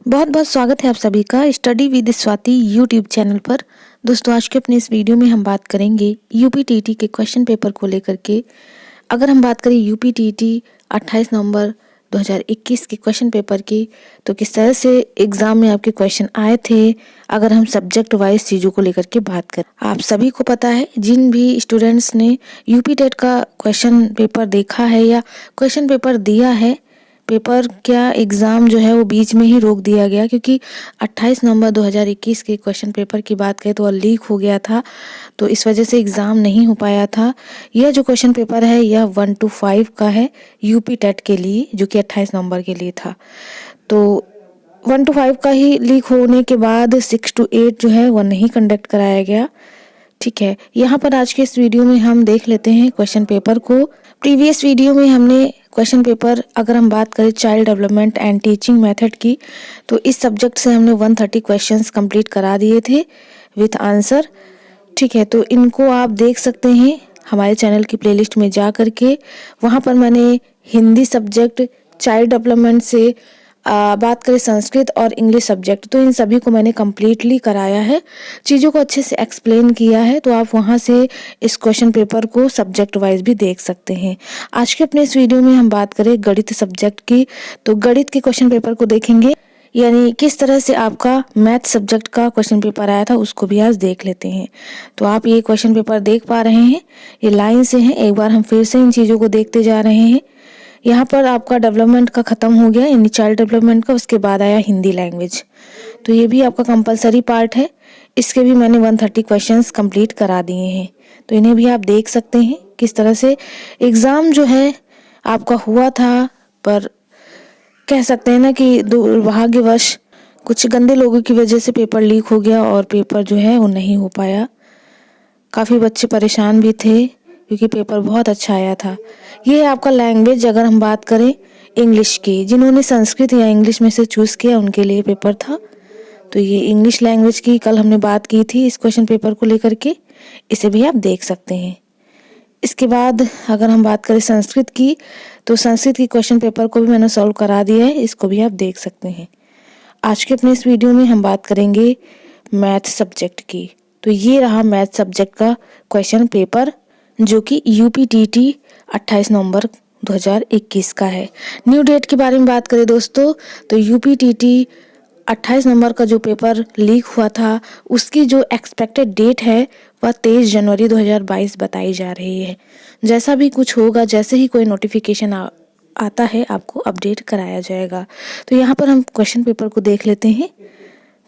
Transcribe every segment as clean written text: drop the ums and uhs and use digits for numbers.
बहुत बहुत स्वागत है आप सभी का study with Swati YouTube channel पर। दोस्तों, आज के अपने इस वीडियो में हम बात करेंगे यूपीटीटी के क्वेश्चन पेपर को लेकर के। अगर हम बात करें यूपीटीटी 28 नवंबर 2021 के क्वेश्चन पेपर की, तो किस तरह से एग्जाम में आपके क्वेश्चन आए थे। अगर हम सब्जेक्ट वाइज चीज़ों को लेकर के बात करें, आप सभी को पता है, जिन भी स्टूडेंट्स ने यूपीटेट का क्वेश्चन पेपर देखा है या क्वेश्चन पेपर दिया है, पेपर क्या एग्ज़ाम जो है वो बीच में ही रोक दिया गया, क्योंकि 28 नवंबर 2021 के क्वेश्चन पेपर की बात करें तो लीक हो गया था, तो इस वजह से एग्ज़ाम नहीं हो पाया था। यह जो क्वेश्चन पेपर है यह 1 to 5 का है यूपी टेट के लिए, जो कि 28 नवंबर के लिए था। तो 1 to 5 का ही लीक होने के बाद 6 to 8 जो है वह नहीं कंडक्ट कराया गया। ठीक है, यहाँ पर आज के इस वीडियो में हम देख लेते हैं क्वेश्चन पेपर को। प्रीवियस वीडियो में हमने क्वेश्चन पेपर, अगर हम बात करें child development and teaching method की, तो इस सब्जेक्ट से हमने 130 क्वेश्चंस कंप्लीट करा दिए थे विथ आंसर। ठीक है, तो इनको आप देख सकते हैं हमारे चैनल की प्लेलिस्ट में जा करके। वहाँ पर मैंने हिंदी सब्जेक्ट, चाइल्ड डेवलपमेंट से बात करें संस्कृत और इंग्लिश सब्जेक्ट, तो इन सभी को मैंने कम्प्लीटली कराया है, चीज़ों को अच्छे से एक्सप्लेन किया है। तो आप वहाँ से इस क्वेश्चन पेपर को सब्जेक्ट वाइज भी देख सकते हैं। आज के अपने इस वीडियो में हम बात करें गणित सब्जेक्ट की, तो गणित के क्वेश्चन पेपर को देखेंगे, यानी किस तरह से आपका मैथ सब्जेक्ट का क्वेश्चन पेपर आया था उसको भी आज देख लेते हैं। तो आप ये क्वेश्चन पेपर देख पा रहे हैं, ये लाइन से हैं। एक बार हम फिर से इन चीज़ों को देखते जा रहे हैं। यहाँ पर आपका डेवलपमेंट का खत्म हो गया, यानी चाइल्ड डेवलपमेंट का, उसके बाद आया हिंदी लैंग्वेज, तो ये भी आपका कंपलसरी पार्ट है। इसके भी मैंने 130 क्वेश्चंस कंप्लीट करा दिए हैं, तो इन्हें भी आप देख सकते हैं किस तरह से एग्ज़ाम जो है आपका हुआ था। पर कह सकते हैं ना कि दुर्भाग्यवश कुछ गंदे लोगों की वजह से पेपर लीक हो गया और पेपर जो है वो नहीं हो पाया। काफ़ी बच्चे परेशान भी थे क्योंकि पेपर बहुत अच्छा आया था। ये है आपका लैंग्वेज। अगर हम बात करें इंग्लिश की, जिन्होंने संस्कृत या इंग्लिश में से चूज़ किया उनके लिए पेपर था। तो ये इंग्लिश लैंग्वेज की कल हमने बात की थी इस क्वेश्चन पेपर को लेकर के, इसे भी आप देख सकते हैं। इसके बाद अगर हम बात करें संस्कृत की, तो संस्कृत की क्वेश्चन पेपर को भी मैंने सॉल्व करा दिया है, इसको भी आप देख सकते हैं। आज के अपने इस वीडियो में हम बात करेंगे मैथ सब्जेक्ट की। तो ये रहा मैथ सब्जेक्ट का क्वेश्चन पेपर, जो कि यूपीटीटी 28 नवंबर 2021 का है। न्यू डेट के बारे में बात करें दोस्तों, तो यूपीटीटी 28 नवंबर का जो पेपर लीक हुआ था उसकी जो एक्सपेक्टेड डेट है वह 23 जनवरी 2022 बताई जा रही है। जैसा भी कुछ होगा, जैसे ही कोई नोटिफिकेशन आता है आपको अपडेट कराया जाएगा। तो यहाँ पर हम क्वेश्चन पेपर को देख लेते हैं।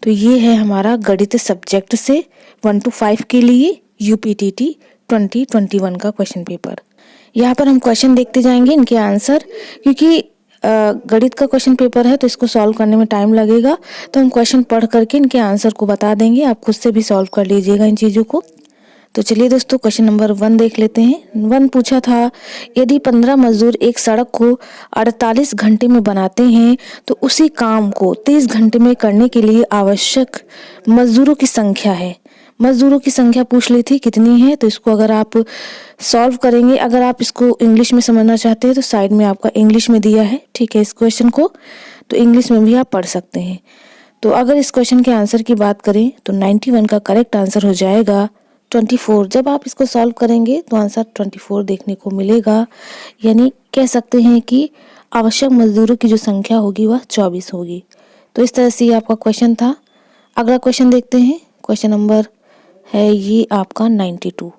तो ये है हमारा गणित सब्जेक्ट से 1 to 5 के लिए यूपीटीटी 2021 का क्वेश्चन पेपर। यहाँ पर हम क्वेश्चन देखते जाएंगे, इनके आंसर, क्योंकि गणित का क्वेश्चन पेपर है तो इसको सॉल्व करने में टाइम लगेगा, तो हम क्वेश्चन पढ़ करके इनके आंसर को बता देंगे। आप खुद से भी सॉल्व कर लीजिएगा इन चीज़ों को। तो चलिए दोस्तों, क्वेश्चन नंबर 1 देख लेते हैं। 1 पूछा था, यदि 15 मजदूर एक सड़क को 48 घंटे में बनाते हैं तो उसी काम को 30 घंटे में करने के लिए आवश्यक मजदूरों की संख्या है। मजदूरों की संख्या पूछ ली थी कितनी है, तो इसको अगर आप सॉल्व करेंगे, अगर आप इसको इंग्लिश में समझना चाहते हैं तो साइड में आपका इंग्लिश में दिया है, ठीक है, इस क्वेश्चन को तो इंग्लिश में भी आप पढ़ सकते हैं। तो अगर इस क्वेश्चन के आंसर की बात करें तो 91 का करेक्ट आंसर हो जाएगा 24। जब आप इसको सॉल्व करेंगे तो आंसर 24 देखने को मिलेगा, यानी कह सकते हैं कि आवश्यक मजदूरों की जो संख्या होगी वह 24 होगी। तो इस तरह से ये आपका क्वेश्चन था। अगला क्वेश्चन देखते हैं। क्वेश्चन नंबर है ये आपका 92।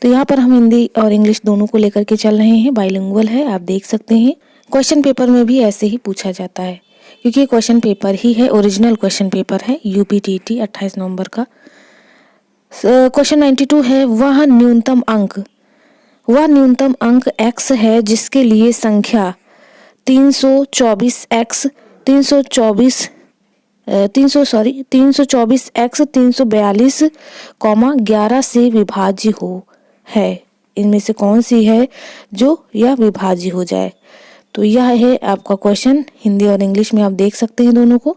तो यहाँ पर हम हिंदी और इंग्लिश दोनों को लेकर के चल रहे हैं, बाइलिंगुअल है, आप देख सकते हैं। क्वेश्चन पेपर में भी ऐसे ही पूछा जाता है, क्योंकि ये क्वेश्चन पेपर ही है, ओरिजिनल क्वेश्चन पेपर है यूपीटीटी 28 नवंबर का। क्वेश्चन 92 है, वह न्यूनतम अंक x है जिसके लिए संख्या 324 x 324 x 342, 11 से विभाज्य हो है। इनमें से कौन सी है जो यह विभाज्य हो जाए? तो यह है आपका क्वेश्चन। हिंदी और इंग्लिश में आप देख सकते हैं दोनों को,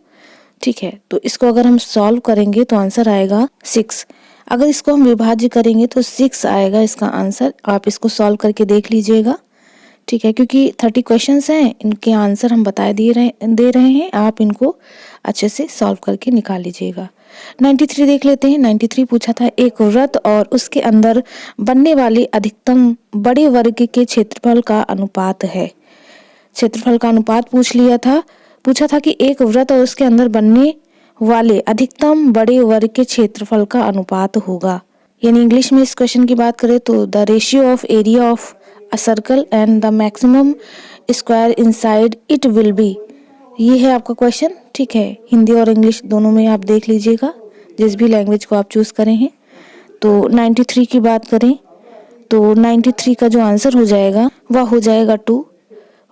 ठीक है। तो इसको अगर हम सॉल्व करेंगे तो आंसर आएगा 6। अगर इसको हम विभाज्य करेंगे तो 6 आएगा इसका आंसर। आप इसको सॉल्व करके देख लीजिएगा, ठीक है, क्योंकि 30 क्वेश्चंस हैं, इनके आंसर हम दे रहे हैं, आप इनको अच्छे से सॉल्व करके निकाल लीजिएगा। 93 देख लेते हैं। 93 पूछा था एक वृत्त और उसके अंदर बनने वाले अधिकतम बड़े वर्ग के क्षेत्रफल का अनुपात है। क्षेत्रफल का अनुपात पूछा था कि एक वृत्त और उसके अंदर बनने वाले अधिकतम बड़े वर्ग के क्षेत्रफल का अनुपात होगा। यानी इंग्लिश में इस क्वेश्चन की बात करें तो the ratio of area of a circle and the maximum square inside it will be. ये है आपका क्वेश्चन। ठीक है, हिंदी और इंग्लिश दोनों में आप देख लीजिएगा, जिस भी लैंग्वेज को आप चूज करें हैं। तो 93 की बात करें तो 93 का जो आंसर हो जाएगा वह हो जाएगा 2।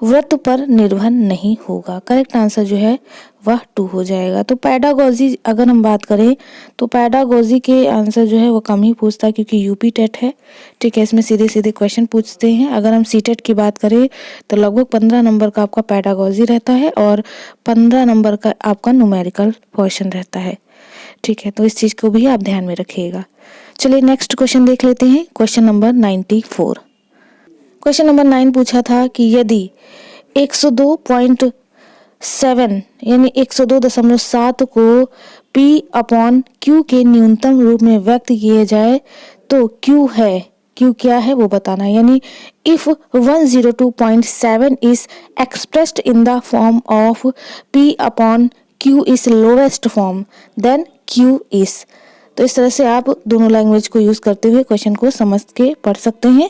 वृत्त पर निर्भर नहीं होगा। करेक्ट आंसर जो है वह 2 हो जाएगा। तो पैडागोजी अगर हम बात करें तो पैडागोजी के आंसर जो है वो कम ही पूछता है, क्योंकि यूपी टेट है। ठीक है, इसमें सीधे सीधे क्वेश्चन पूछते हैं। अगर हम सीटेट की बात करें तो लगभग 15 नंबर का आपका पैडागोजी रहता है और 15 नंबर का आपका न्यूमेरिकल पोर्शन रहता है। ठीक है, तो इस चीज को भी आप ध्यान में रखिएगा। चलिए नेक्स्ट क्वेश्चन देख लेते हैं। Question number 94। क्वेश्चन नंबर 9 पूछा था कि यदि 102.7 यानी 102.7 को P/Q के न्यूनतम रूप में व्यक्त किया जाए तो Q क्या है वो बताना है। यानी if 102.7 is expressed in the form of P/Q is lowest form then Q is. तो इस तरह से आप दोनों लैंग्वेज को यूज करते हुए क्वेश्चन को समझ के पढ़ सकते हैं।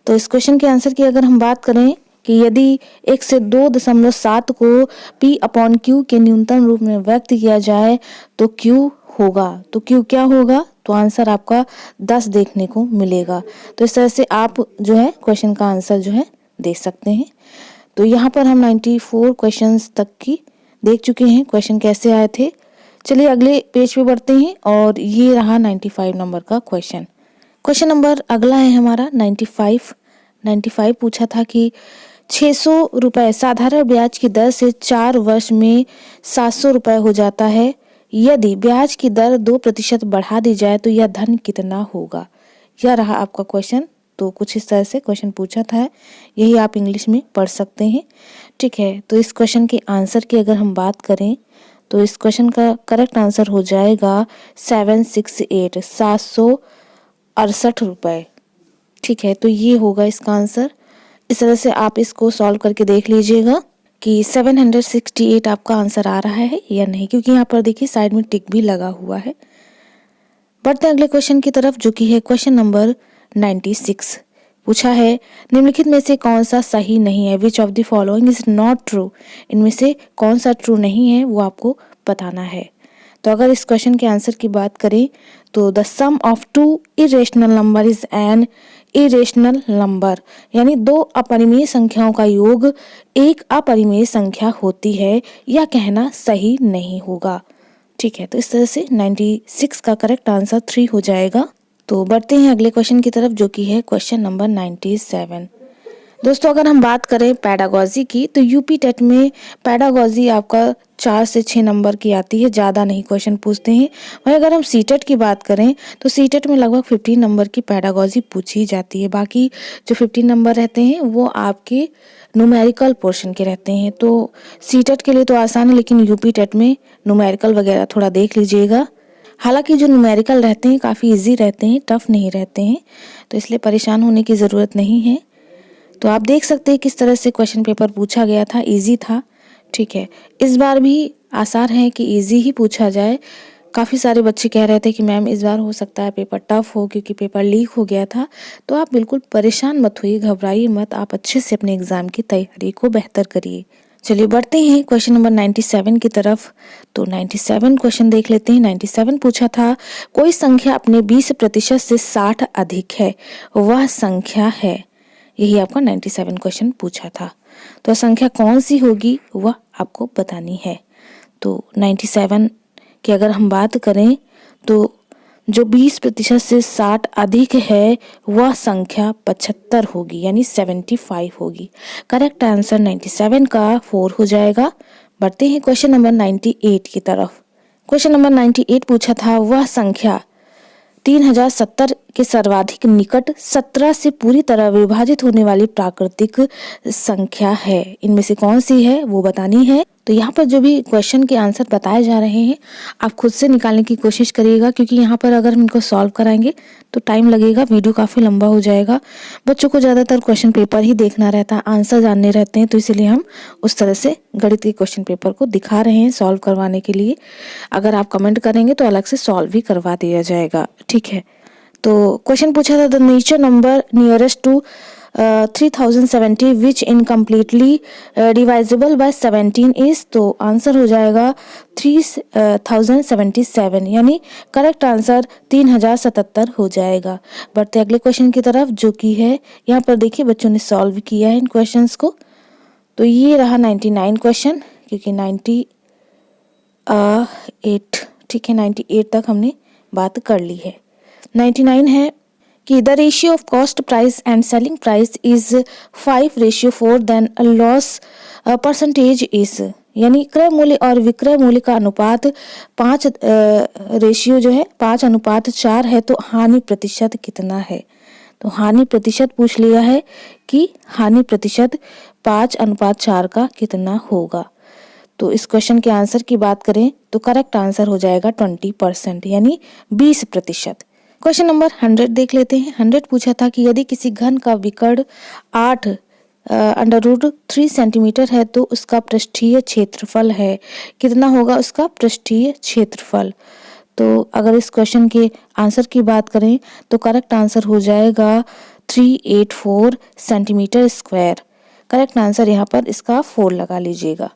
तो इस क्वेश्चन के आंसर की अगर हम बात करें कि यदि 102.7 को P/Q के न्यूनतम रूप में व्यक्त किया जाए तो Q होगा। तो Q क्या होगा? तो आंसर आपका 10 देखने को मिलेगा। तो इस तरह से आप जो है क्वेश्चन का आंसर जो है दे सकते हैं। तो यहाँ पर हम 94 क्वेश्चंस तक की देख चुके हैं, क्वेश्चन कैसे आए थे। चलिए अगले पेज पे बढ़ते हैं और ये रहा 95 नंबर का क्वेश्चन। क्वेश्चन नंबर अगला है हमारा 95 पूछा था कि 600 रुपए साधारण ब्याज की दर से 4 वर्ष में 700 रुपए हो जाता है। यदि ब्याज की दर 2% बढ़ा दी जाए तो यह धन कितना होगा? यह रहा आपका क्वेश्चन। तो कुछ इस तरह से क्वेश्चन पूछा था, यही आप इंग्लिश में पढ़ सकते हैं। ठीक है, तो इस क्वेश्चन के आंसर की अगर हम बात करें तो इस क्वेश्चन का करेक्ट आंसर हो जाएगा 768 रुपए। ठीक है, तो ये होगा इसका आंसर। इस तरह से आप इसको सॉल्व करके देख लीजिएगा कि 768 आपका आंसर आ रहा है या नहीं, क्योंकि यहाँ पर देखिए साइड में टिक भी लगा हुआ है। बढ़ते हैं अगले क्वेश्चन की तरफ, जो कि है क्वेश्चन नंबर 96। पूछा है निम्नलिखित में से कौन सा सही नहीं है। Which of the following is not true. इनमें से कौन सा ट्रू नहीं है वो आपको बताना है। तो अगर इस क्वेश्चन के आंसर की बात करें तो the sum of 2 irrational number is an irrational number. यानी 2 अपरिमेय संख्याओं का योग एक अपरिमेय संख्या होती है, यह कहना सही नहीं होगा। ठीक है, तो इस तरह से 96 का करेक्ट आंसर 3 हो जाएगा। तो बढ़ते हैं अगले क्वेश्चन की तरफ, जो कि है क्वेश्चन नंबर 97। दोस्तों अगर हम बात करें पैडागोजी की तो यूपी टेट में पैडागोजी आपका 4 से 6 नंबर की आती है, ज़्यादा नहीं क्वेश्चन पूछते हैं। वहीं अगर हम सीटेट की बात करें तो सीटेट में लगभग 15 नंबर की पैडागोजी पूछी जाती है। बाकी जो 15 नंबर रहते हैं वो आपके न्यूमेरिकल पोर्शन के रहते हैं। तो सीटेट के लिए तो आसान है, लेकिन यूपी टेट में न्यूमेरिकल वगैरह थोड़ा देख लीजिएगा। हालांकि जो न्यूमेरिकल रहते हैं काफ़ी इजी रहते हैं, टफ नहीं रहते हैं, तो इसलिए परेशान होने की ज़रूरत नहीं है। तो आप देख सकते हैं किस तरह से क्वेश्चन पेपर पूछा गया था, इजी था। ठीक है, इस बार भी आसार है कि इजी ही पूछा जाए। काफ़ी सारे बच्चे कह रहे थे कि मैम इस बार हो सकता है पेपर टफ हो, क्योंकि पेपर लीक हो गया था। तो आप बिल्कुल परेशान मत होइए, घबराइए मत, आप अच्छे से अपने एग्जाम की तैयारी को बेहतर करिए। चलिए बढ़ते हैं क्वेश्चन नंबर 97 की तरफ। तो 97 क्वेश्चन देख लेते हैं। 97 पूछा था कोई संख्या अपने 20% से 60 अधिक है, वह संख्या है। यही आपका 97 क्वेश्चन पूछा था। तो संख्या कौन सी होगी वह आपको बतानी है। तो 97 की अगर हम बात करें तो जो 20% से 60 अधिक है वह संख्या 75 होगी, यानी 75 होगी। करेक्ट आंसर 97 का 4 हो जाएगा। बढ़ते हैं क्वेश्चन नंबर 98 की तरफ। क्वेश्चन नंबर 98 पूछा था वह संख्या 3070 के सर्वाधिक निकट 17 से पूरी तरह विभाजित होने वाली प्राकृतिक संख्या है। इनमें से कौन सी है वो बतानी है। तो यहाँ पर जो भी क्वेश्चन के आंसर बताए जा रहे हैं आप खुद से निकालने की कोशिश करिएगा, क्योंकि यहाँ पर अगर हम इनको सॉल्व कराएंगे तो टाइम लगेगा, वीडियो काफ़ी लंबा हो जाएगा। बच्चों को ज़्यादातर क्वेश्चन पेपर ही देखना रहता है, आंसर जानने रहते हैं, तो इसीलिए हम उस तरह से गणित के क्वेश्चन पेपर को दिखा रहे हैं सॉल्व करवाने के लिए। अगर आप कमेंट करेंगे तो अलग से सॉल्व भी करवा दिया जाएगा, ठीक है। तो क्वेश्चन पूछा था the nature number nearest to 3070 which incompletely divisible by 17 is. तो आंसर हो जाएगा 3077, यानी करेक्ट आंसर 3077 हो जाएगा। बढ़ते अगले क्वेश्चन की तरफ, जो कि है यहाँ पर देखिए बच्चों ने सॉल्व किया है इन क्वेश्चंस को। तो ये रहा 99 क्वेश्चन, क्योंकि 98, ठीक है, 98 तक हमने बात कर ली है। 99 है कि the ratio of cost price and selling price is 5:4, then loss percentage is, यानी क्रय मूल्य और विक्रय मूल्य का अनुपात 5 रेशियो जो है 5:4 है, तो हानि प्रतिशत कितना है। तो हानि प्रतिशत पूछ लिया है कि हानि प्रतिशत 5:4 का कितना होगा। तो इस क्वेश्चन के आंसर की बात करें तो करेक्ट आंसर हो जाएगा 20%, यानी 20%। क्वेश्चन नंबर 100 देख लेते हैं। 100 पूछा था कि यदि किसी घन का विकर्ण 8√3 सेंटीमीटर है तो उसका पृष्ठीय क्षेत्रफल है, कितना होगा उसका पृष्ठीय क्षेत्रफल। तो अगर इस क्वेश्चन के आंसर की बात करें तो करेक्ट आंसर हो जाएगा 384 सेंटीमीटर स्क्वायर। करेक्ट आंसर यहाँ पर इसका 4 लगा लीजिएगा।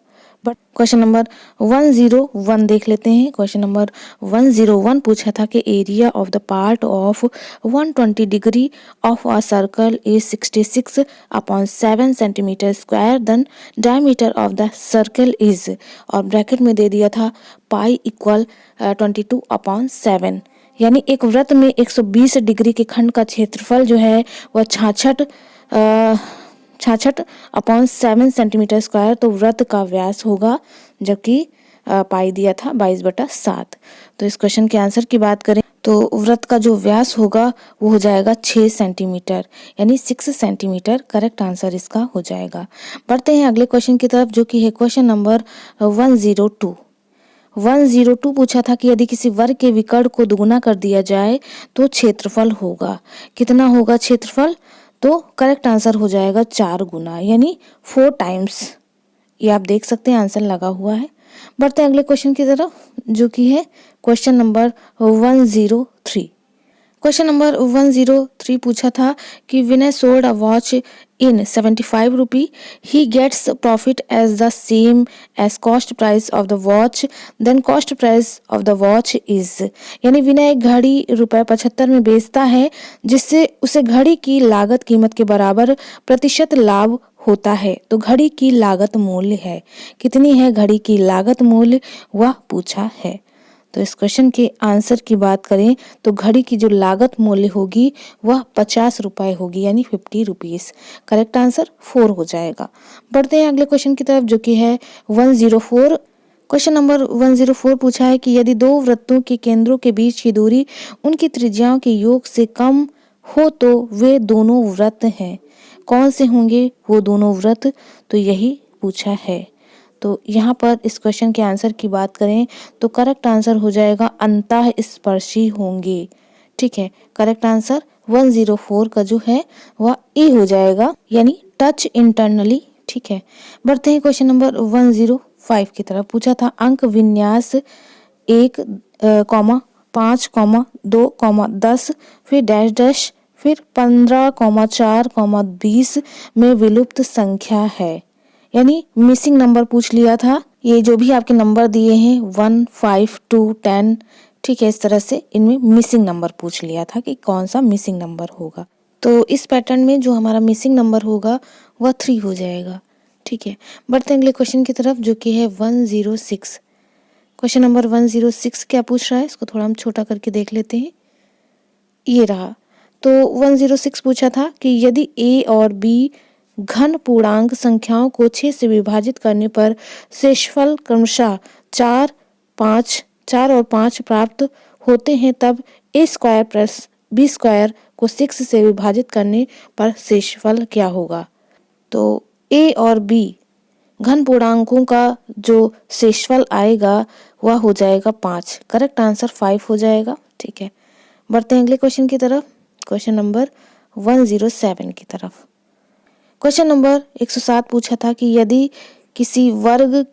बट क्वेश्चन नंबर 101 देख लेते हैं। क्वेश्चन नंबर 101 पूछा था कि area of the part of 120 degree of a circle is 66/7 centimetre square, then diameter of the circle is, और ब्रैकेट में दे दिया था पाई इक्वल 22/7, यानी एक वृत्त में 120 डिग्री के खंड का क्षेत्रफल जो है वह 66/7 सेंटीमीटर स्क्वायर, तो वृत्त का व्यास होगा, जबकि पाई दिया था 22/7। तो इस क्वेश्चन के आंसर की बात करें तो वृत्त का जो व्यास होगा वो हो जाएगा 6 सेंटीमीटर, यानी 6 सेंटीमीटर करेक्ट आंसर इसका हो जाएगा। बढ़ते हैं अगले क्वेश्चन की तरफ, जो कि है क्वेश्चन नंबर 102। 102 पूछा था कि यदि किसी वर्ग के विकर्ण को दुगुना कर दिया जाए तो क्षेत्रफल होगा, कितना होगा क्षेत्रफल। तो करेक्ट आंसर हो जाएगा 4 गुना, यानी 4 टाइम्स। ये आप देख सकते हैं आंसर लगा हुआ है। बढ़ते हैं अगले क्वेश्चन की तरफ, जो कि है क्वेश्चन नंबर 103। क्वेश्चन नंबर 103 पूछा था कि Vinay sold a watch in 75 rupee, he gets profit as the same as cost price of the watch, then cost price of the watch is, यानी विनय एक घड़ी ₹75 में बेचता है, जिससे उसे घड़ी की लागत कीमत के बराबर प्रतिशत लाभ होता है। तो घड़ी की लागत मूल्य है, कितनी है घड़ी की लागत मूल्य, वह पूछा है। तो इस क्वेश्चन के आंसर की बात करें तो घड़ी की जो लागत मूल्य होगी वह 50 रुपए होगी, यानी 50 रुपीज। करेक्ट आंसर 4 हो जाएगा। बढ़ते हैं अगले क्वेश्चन की तरफ, जो कि है 104। क्वेश्चन नंबर 104 पूछा है कि यदि दो वृत्तों के केंद्रों के बीच की दूरी उनकी त्रिज्याओं के योग से कम हो तो वे दोनों वृत्त हैं, कौन से होंगे वो दोनों वृत्त, तो यही पूछा है। तो यहाँ पर इस क्वेश्चन के आंसर की बात करें तो करेक्ट आंसर हो जाएगा अंतः स्पर्शी होंगे, ठीक है। करेक्ट आंसर 104 का जो है वह ए हो जाएगा, यानी टच इंटरनली, ठीक है। बढ़ते हैं क्वेश्चन नंबर 105 की तरफ। पूछा था अंक विन्यास 1, 5, 2, 10, फिर डैश डैश, फिर 15, 4, 20 में विलुप्त संख्या है, यानी मिसिंग नंबर पूछ लिया था। ये जो भी आपके नंबर दिए हैं 1, 5, 2, 10, ठीक है, इस तरह से इनमें मिसिंग नंबर पूछ लिया था कि कौन सा मिसिंग नंबर होगा। तो इस पैटर्न में जो हमारा मिसिंग नंबर होगा वह 3 हो जाएगा, ठीक है। बढ़ते हैं अगले क्वेश्चन की तरफ, जो कि है 106। क्वेश्चन नंबर 106 क्या पूछ रहा है, इसको थोड़ा हम छोटा करके देख लेते हैं। ये रहा। तो 106 पूछा था कि यदि ए और बी घन पूर्णांक संख्याओं को 6 से विभाजित करने पर शेषफल क्रमशः 4 और 5 प्राप्त होते हैं, तब ए स्क्वायर प्लस बी स्क्वायर को 6 से विभाजित करने पर शेषफल क्या होगा। तो ए और बी घन पूर्णांकों का जो शेषफल आएगा वह हो जाएगा 5। करेक्ट आंसर 5 हो जाएगा। ठीक है, बढ़ते हैं अगले क्वेश्चन की तरफ, क्वेश्चन नंबर 107 की तरफ। क्वेश्चन नंबर 107 पूछा था कि यदि किसी वर्ग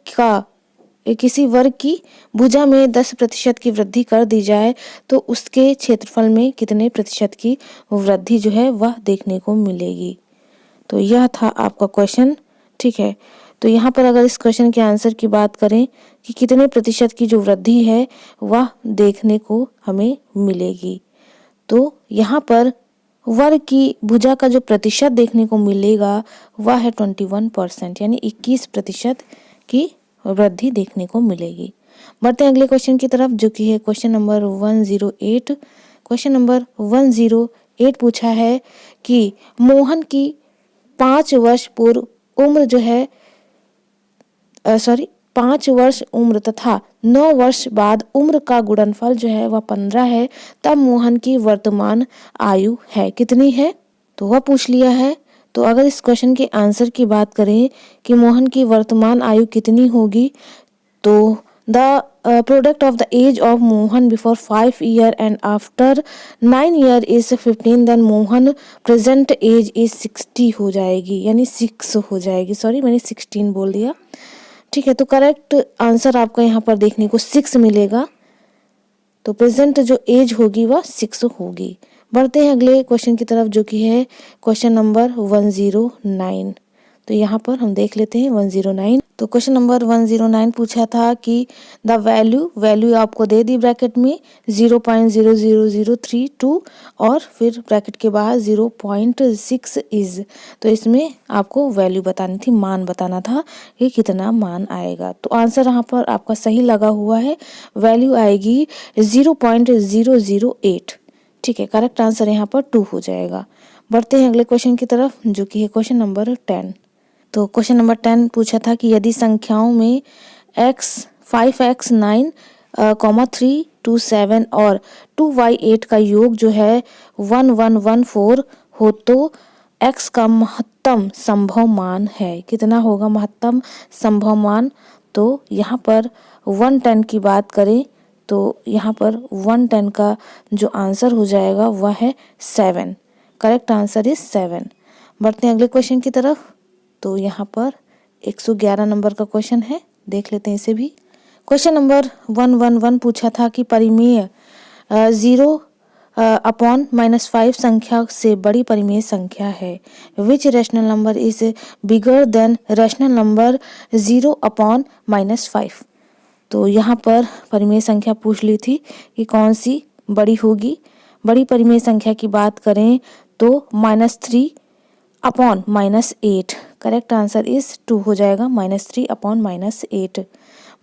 की भुजा में 10% की वृद्धि कर दी जाए तो उसके क्षेत्रफल में कितने प्रतिशत की वृद्धि जो है वह देखने को मिलेगी। तो यह था आपका क्वेश्चन। ठीक है, तो यहाँ पर अगर इस क्वेश्चन के आंसर की बात करें कि कितने प्रतिशत की जो वृद्धि है वह देखने को हमें मिलेगी, तो यहाँ पर वर्ग की भुजा का जो प्रतिशत देखने को मिलेगा वह है 21%, यानी 21% की वृद्धि देखने को मिलेगी। बढ़ते हैं अगले क्वेश्चन की तरफ, जो कि है क्वेश्चन नंबर 108। क्वेश्चन नंबर 108 पूछा है कि मोहन की 5 वर्ष पूर्व उम्र जो है 5 वर्ष उम्र तथा 9 वर्ष बाद उम्र का गुणनफल जो है वह 15 है, तब मोहन की वर्तमान आयु है कितनी है, तो वह पूछ लिया है। तो अगर इस क्वेश्चन के आंसर की बात करें कि मोहन की वर्तमान आयु कितनी होगी, तो the product of the age of Mohan before 5 year and after 9 year is 15, then Mohan present age is 60 हो जाएगी, यानी 6 हो जाएगी। सॉरी, मैंने 16 बोल दिया। ठीक है, तो करेक्ट आंसर आपका यहाँ पर देखने को 6 मिलेगा। तो प्रेजेंट जो एज होगी वह 6 होगी। बढ़ते हैं अगले क्वेश्चन की तरफ, जो कि है क्वेश्चन नंबर 109। तो यहाँ पर हम देख लेते हैं 109। तो क्वेश्चन नंबर 109 पूछा था कि द वैल्यू आपको दे दी ब्रैकेट में 0.00032 और फिर ब्रैकेट के बाहर 0.6 इज। तो इसमें आपको वैल्यू बतानी थी, मान बताना था कि कितना मान आएगा। तो आंसर यहाँ पर आपका सही लगा हुआ है, वैल्यू आएगी 0.008। ठीक है, करेक्ट आंसर यहाँ पर 2 हो जाएगा। बढ़ते हैं अगले क्वेश्चन की तरफ, जो कि है क्वेश्चन नंबर 10। तो क्वेश्चन नंबर 10 पूछा था कि यदि संख्याओं में x5x 9, 327 और 2y8 का योग जो है 1114 हो तो x का महत्तम संभव मान है कितना होगा, महत्तम संभव मान। तो यहाँ पर 110 की बात करें तो यहाँ पर 110 का जो आंसर हो जाएगा वह है 7। Correct answer is 7। बढ़ते हैं अगले क्वेश्चन की तरफ। तो यहाँ पर 111 नंबर का क्वेश्चन है, देख लेते हैं इसे भी। क्वेश्चन नंबर 111 पूछा था कि परिमेय 0/-5 संख्या से बड़ी परिमेय संख्या है। Which rational number is bigger than rational number 0/-5। तो यहाँ पर परिमेय संख्या पूछ ली थी कि कौन सी बड़ी होगी। बड़ी परिमेय संख्या की बात करें तो -3/-8। करेक्ट आंसर इज 2 हो जाएगा, -3/-8।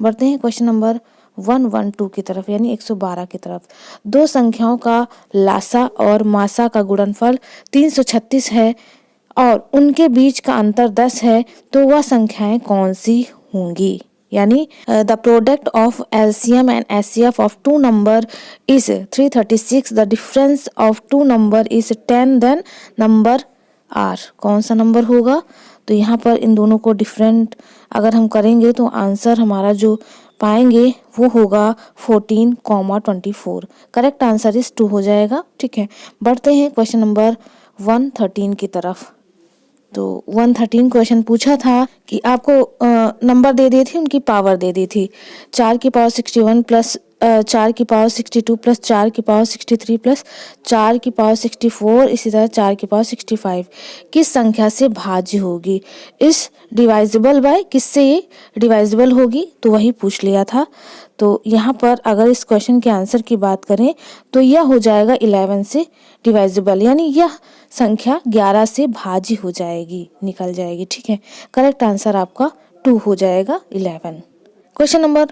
बढ़ते हैं क्वेश्चन नंबर 112 की तरफ, यानी 112 की तरफ। दो संख्याओं का लासा और मासा का गुणनफल 336 है और उनके बीच का अंतर 10 है, तो वह संख्याएं कौन सी होंगी। यानी the product of LCM and HCF of 2 number is 336, the difference of 2 number is 10, then number are कौन सा नंबर होगा। तो यहाँ पर इन दोनों को डिफरेंट अगर हम करेंगे तो आंसर हमारा जो पाएंगे वो होगा 14,24। करेक्ट आंसर इज 2 हो जाएगा। ठीक है, बढ़ते हैं क्वेश्चन नंबर 113 की तरफ। तो 113 क्वेश्चन पूछा था कि आपको नंबर दे दी थी, उनकी पावर दे दी थी 4 की पावर 61 प्लस 4 की पावर 62 प्लस 4 की पावर 63 प्लस 4 की पावर 64, इसी तरह 4 की पावर 65 किस संख्या से भाज्य होगी। इस डिवाइजिबल बाय किससे ये डिवाइजिबल होगी, तो वही पूछ लिया था। तो यहाँ पर अगर इस क्वेश्चन के आंसर की बात करें तो यह हो जाएगा 11 से डिवाइजिबल, यानी यह संख्या 11 से भाज्य हो जाएगी, निकल जाएगी। ठीक है, करेक्ट आंसर आपका 2 हो जाएगा, 11। क्वेश्चन नंबर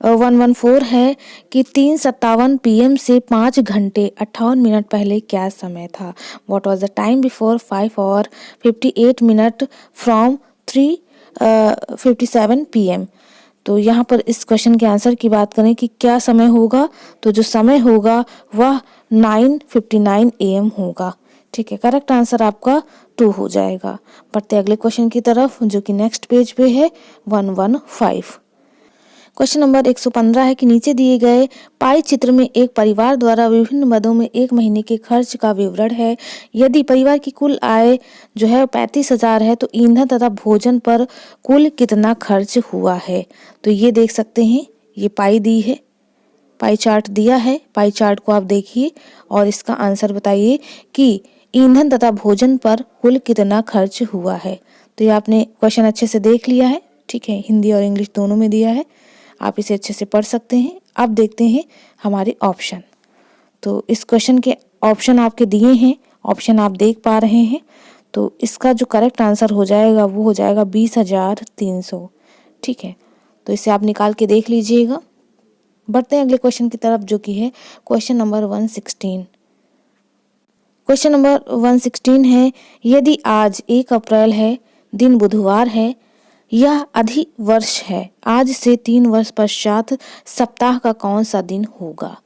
114 है कि 3:57 PM से 5 घंटे 58 मिनट पहले क्या समय था। What was the time before 5 और 58 मिनट फ्रॉम 3:57 PM। तो यहाँ पर इस क्वेश्चन के आंसर की बात करें कि क्या समय होगा, तो जो समय होगा वह 9:59 AM होगा। ठीक है, करेक्ट आंसर आपका 2 हो जाएगा। बढ़ते अगले क्वेश्चन की तरफ जो कि नेक्स्ट पेज पे है 115। क्वेश्चन नंबर 115 है कि नीचे दिए गए पाई चित्र में एक परिवार द्वारा विभिन्न मदों में एक महीने के खर्च का विवरण है। यदि परिवार की कुल आय जो है 35,000 है तो ईंधन तथा भोजन पर कुल कितना खर्च हुआ है। तो ये देख सकते हैं, ये पाई दी है, पाई चार्ट दिया है। पाई चार्ट को आप देखिए और इसका आंसर बताइए कि ईंधन तथा भोजन पर कुल कितना खर्च हुआ है। तो ये आपने क्वेश्चन अच्छे से देख लिया है। ठीक है, हिंदी और इंग्लिश दोनों में दिया है, आप इसे अच्छे से पढ़ सकते हैं। अब देखते हैं हमारे ऑप्शन। तो इस क्वेश्चन के ऑप्शन आपके दिए हैं, ऑप्शन आप देख पा रहे हैं। तो इसका जो करेक्ट आंसर हो जाएगा वो हो जाएगा 20,300। ठीक है, तो इसे आप निकाल के देख लीजिएगा। बढ़ते हैं अगले क्वेश्चन की तरफ जो कि है क्वेश्चन नंबर 116। क्वेश्चन नंबर 116 है, यदि आज 1 अप्रैल है, दिन बुधवार है, यह अधि वर्ष है, आज से 3 वर्ष पश्चात सप्ताह का कौन सा दिन होगा।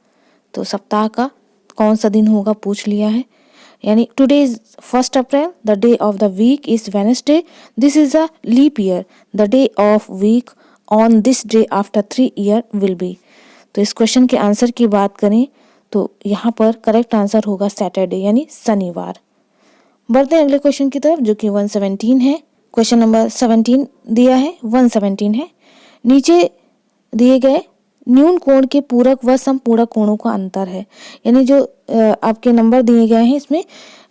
तो सप्ताह का कौन सा दिन होगा पूछ लिया है। यानी today is 1 April, the day of the week is Wednesday, this is a leap year, the day of week on this day after 3 year will be. तो इस क्वेश्चन के आंसर की बात करें तो यहाँ पर करेक्ट आंसर होगा सैटरडे यानी शनिवार। बढ़ते हैं अगले क्वेश्चन की तरफ जो कि 117 है। क्वेश्चन नंबर 17 दिया है, 117 है। नीचे दिए गए न्यून कोण के पूरक व समपूरक कोणों का अंतर है। यानी जो आपके नंबर दिए गए हैं इसमें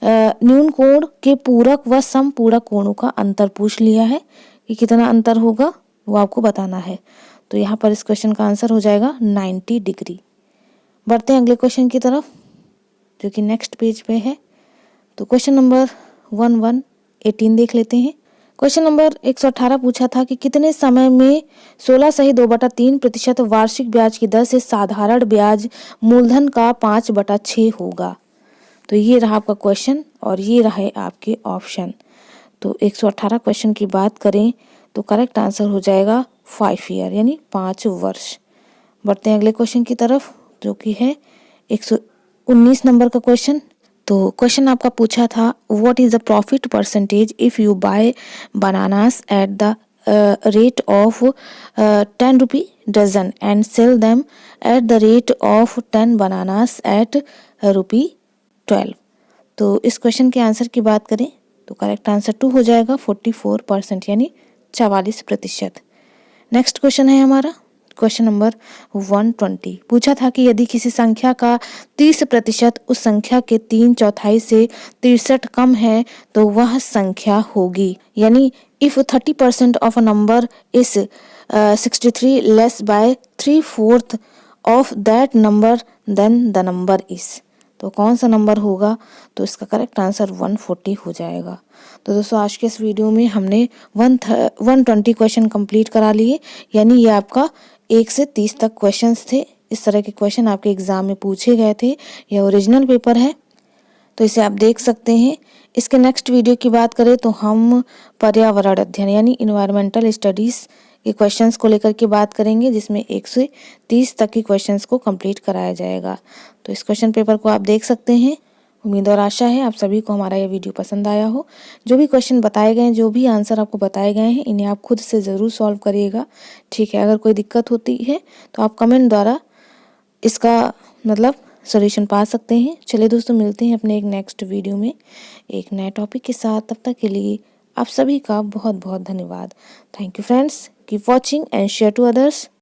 न्यून कोण के पूरक व समपूरक कोणों का अंतर पूछ लिया है कि कितना अंतर होगा वो आपको बताना है। तो यहाँ पर इस क्वेश्चन का आंसर हो जाएगा 90 डिग्री। बढ़ते हैं अगले क्वेश्चन की तरफ जो कि नेक्स्ट पेज पे है। तो क्वेश्चन नंबर 1118 देख लेते हैं। क्वेश्चन नंबर 118 पूछा था कि कितने समय में 16 सही 2/3% वार्षिक ब्याज की दर से साधारण ब्याज मूलधन का 5/6 होगा। तो ये रहा आपका क्वेश्चन और ये रहे आपके ऑप्शन। तो 118 क्वेश्चन की बात करें तो करेक्ट आंसर हो जाएगा 5 ईयर यानी 5 वर्ष। बढ़ते हैं अगले क्वेश्चन की तरफ जो कि है 119 नंबर का क्वेश्चन। तो क्वेश्चन आपका पूछा था what is the profit percentage if you buy bananas at the rate of 10 rupee dozen and sell them at the rate of 10 bananas at rupee 12। तो इस क्वेश्चन के आंसर की बात करें तो करेक्ट आंसर 2 हो जाएगा 44% यानी 44%। नेक्स्ट क्वेश्चन है हमारा क्वेश्चन नंबर 120। पूछा था कि यदि किसी संख्या का 30% उस संख्या के 3/4 से 63 कम है तो वह संख्या होगी। यानी if 30% of a number is 63 less by 3/4 of that number then the number is. तो कौन सा नंबर होगा, तो इसका करेक्ट आंसर 140 हो जाएगा। तो दोस्तों आज के इस वीडियो में हमने 120 क्वेश्चन कंप्लीट करा लिए। यानी ये आपका 1 से 30 तक क्वेश्चंस थे। इस तरह के क्वेश्चन आपके एग्जाम में पूछे गए थे। यह ओरिजिनल पेपर है तो इसे आप देख सकते हैं। इसके नेक्स्ट वीडियो की बात करें तो हम पर्यावरण अध्ययन यानी इन्वायरमेंटल स्टडीज के क्वेश्चंस को लेकर के बात करेंगे जिसमें 1 से 30 तक की क्वेश्चंस को कंप्लीट कराया जाएगा। तो इस क्वेश्चन पेपर को आप देख सकते हैं। उम्मीद और आशा है आप सभी को हमारा यह वीडियो पसंद आया हो। जो भी क्वेश्चन बताए गए हैं, जो भी आंसर आपको बताए गए हैं, इन्हें आप खुद से ज़रूर सॉल्व करिएगा। ठीक है, अगर कोई दिक्कत होती है तो आप कमेंट द्वारा इसका मतलब सॉल्यूशन पा सकते हैं। चलिए दोस्तों मिलते हैं अपने एक नेक्स्ट वीडियो में एक नए टॉपिक के साथ। तब तक के लिए आप सभी का बहुत बहुत धन्यवाद। Thank you friends, keep watching and share to others.